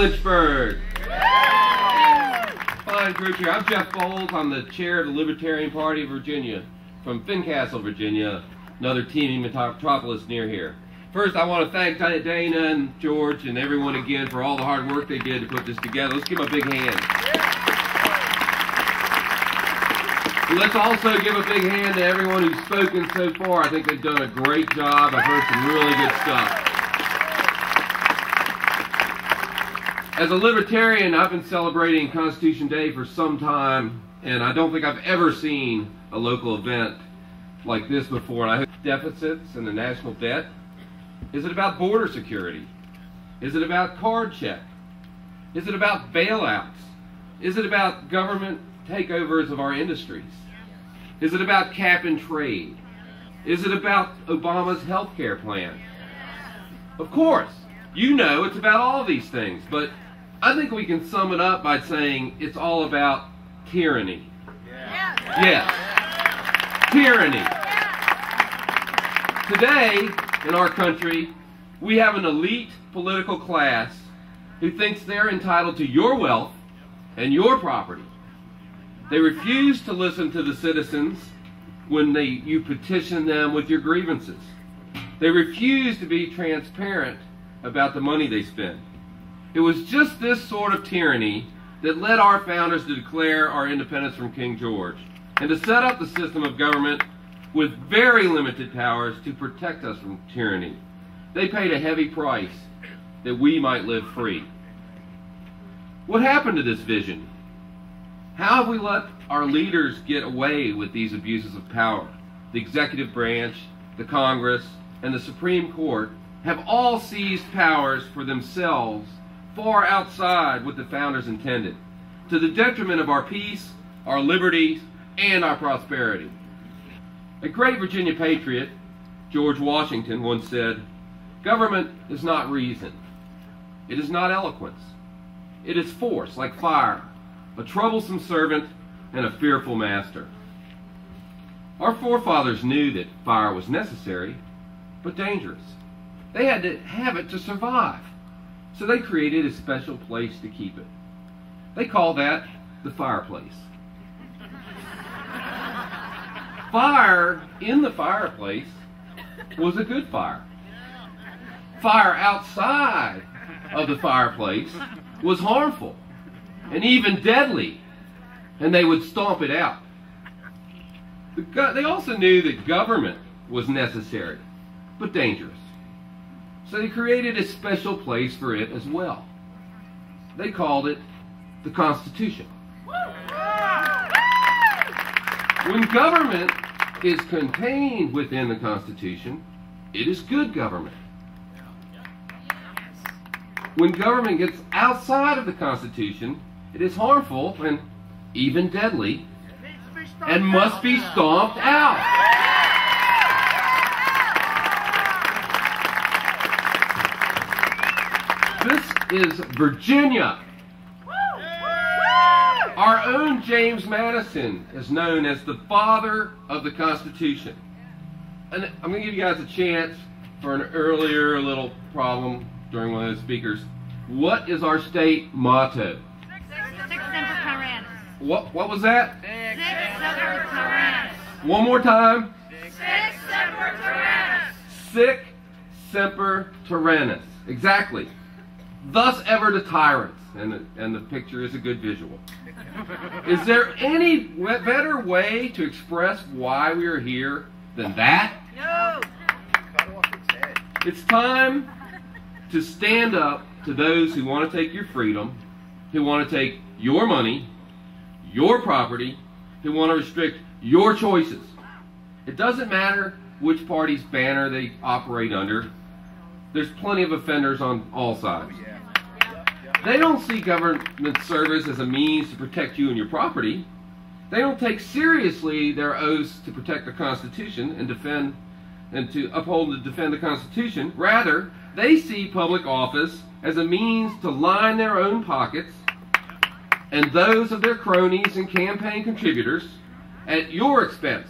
Lynchburg. Fine group here. I'm Jeff Bowles. I'm the chair of the Libertarian Party of Virginia from Fincastle, Virginia, another teeming metropolis near here. First, I want to thank Dana and George and everyone again for all the hard work they did to put this together. Let's give them a big hand. Let's also give a big hand to everyone who's spoken so far. I think they've done a great job. I've heard some really good stuff. As a libertarian, I've been celebrating Constitution Day for some time, and I don't think I've ever seen a local event like this before. And I hope deficits and the national debt. Is it about border security? Is it about card check? Is it about bailouts? Is it about government takeovers of our industries? Is it about cap and trade? Is it about Obama's health care plan? Of course, you know it's about all these things, but I think we can sum it up by saying it's all about tyranny. Yes, tyranny. Today, in our country, we have an elite political class who thinks they're entitled to your wealth and your property. They refuse to listen to the citizens when you petition them with your grievances. They refuse to be transparent about the money they spend. It was just this sort of tyranny that led our founders to declare our independence from King George and to set up the system of government with very limited powers to protect us from tyranny. They paid a heavy price that we might live free. What happened to this vision? How have we let our leaders get away with these abuses of power? The executive branch, the Congress, and the Supreme Court have all seized powers for themselves far outside what the founders intended, to the detriment of our peace, our liberties, and our prosperity. A great Virginia patriot, George Washington, once said, "Government is not reason. It is not eloquence. It is force, like fire, a troublesome servant and a fearful master." Our forefathers knew that fire was necessary, but dangerous. They had to have it to survive, so they created a special place to keep it. They call that the fireplace. Fire in the fireplace was a good fire. Fire outside of the fireplace was harmful and even deadly, and they would stomp it out. They also knew that government was necessary, but dangerous. So they created a special place for it as well. They called it the Constitution. When government is contained within the Constitution, it is good government. When government gets outside of the Constitution, it is harmful and even deadly and must be stomped out. This is Virginia. Our own James Madison is known as the father of the Constitution. And I'm going to give you guys a chance for an earlier little problem during one of those speakers. What is our state motto? Sic semper tyrannis. What was that? Sic semper tyrannis. One more time. Sic semper tyrannis. Sic semper tyrannis. Exactly. Thus ever the tyrants. And the picture is a good visual. Is there any better way to express why we are here than that? No. It's time to stand up to those who want to take your freedom, who want to take your money, your property, who want to restrict your choices. It doesn't matter which party's banner they operate under. There's plenty of offenders on all sides. They don't see government service as a means to protect you and your property. They don't take seriously their oaths to protect the Constitution and to uphold and defend the Constitution. Rather, they see public office as a means to line their own pockets and those of their cronies and campaign contributors at your expense.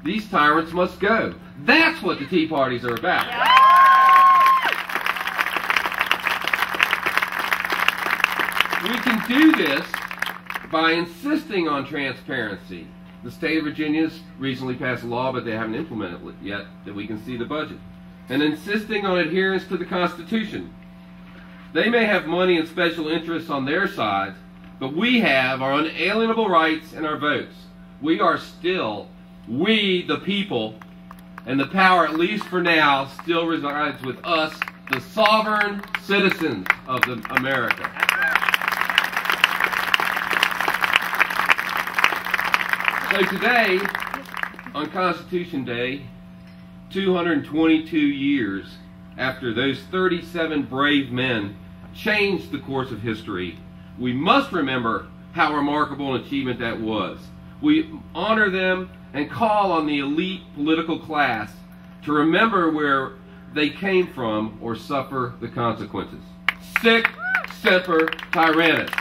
These tyrants must go. That's what the Tea Parties are about. We can do this by insisting on transparency. The state of Virginia's recently passed a law, but they haven't implemented it yet, that we can see the budget. And insisting on adherence to the Constitution. They may have money and special interests on their side, but we have our unalienable rights and our votes. We are still, we the people, and the power, at least for now, still resides with us, the sovereign citizens of America. So today, on Constitution Day, 222 years after those 37 brave men changed the course of history, we must remember how remarkable an achievement that was. We honor them and call on the elite political class to remember where they came from or suffer the consequences. Sic semper tyrannis.